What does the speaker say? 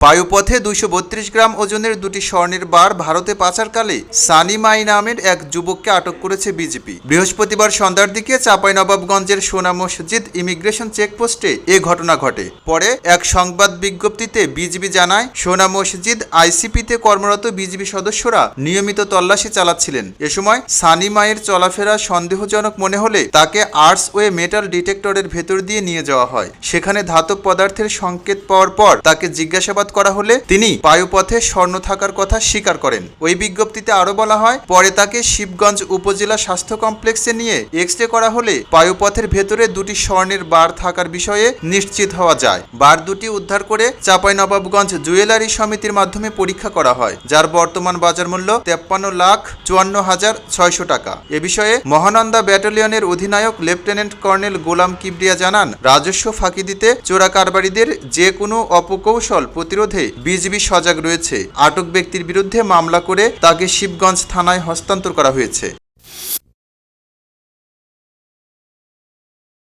বায়ুপথে 232 গ্রাম ওজনের দুটি স্বর্ণের বার ভারতে পাচারকালে সানি মাই নামের এক যুবককে আটক করেছে বিজেপি। বৃহস্পতিবার সন্ধ্যার দিকে চাঁপাইনবাবগঞ্জের সোনা মসজিদ ইমিগ্রেশন চেকপোস্টে এ ঘটনা ঘটে। পরে এক সংবাদ বিজ্ঞপ্তিতে বিজিবি জানায়, সোনা মসজিদ আইসিপিতে কর্মরত বিজিবি সদস্যরা নিয়মিত তল্লাশি চালাচ্ছিলেন। এ সময় সানি মায়ের চলাফেরা সন্দেহজনক মনে হলে তাকে আর্টসওয়ে মেটাল ডিটেক্টরের ভেতর দিয়ে নিয়ে যাওয়া হয়। সেখানে ধাতব পদার্থের সংকেত পাওয়ার পর তাকে জিজ্ঞাসাবাদ করা হলে তিনি বায়ুপথে স্বর্ণ থাকার কথা স্বীকার করেন। ওই বিজ্ঞপ্তিতে আরো বলা হয়, পরে তাকে শিবগঞ্জ উপজেলা স্বাস্থ্য কমপ্লেক্সে নিয়ে এক্স-রে করা হলে বায়ুপথের ভেতরে দুটি স্বর্ণের বার থাকার বিষয়ে নিশ্চিত হওয়া যায়। বার দুটি উদ্ধার করে চাঁপাইনবাবগঞ্জ জুয়েলারি সমিতির মাধ্যমে পরীক্ষা করা হয়, যার বর্তমান বাজার মূল্য 53,54,600 টাকা। এ বিষয়ে মহানন্দা ব্যাটালিয়নের অধিনায়ক লেফটেন্যান্ট কর্নেল গোলাম কিবরিয়া জানান, রাজস্ব ফাঁকি দিতে চোরা কারবারিদের যে কোনো অপকৌশল প্রতিরোধে বিজিবি সজাগ রয়েছে। আটক ব্যক্তির বিরুদ্ধে মামলা করে তাকে শিবগঞ্জ থানায় হস্তান্তর করা হয়েছে।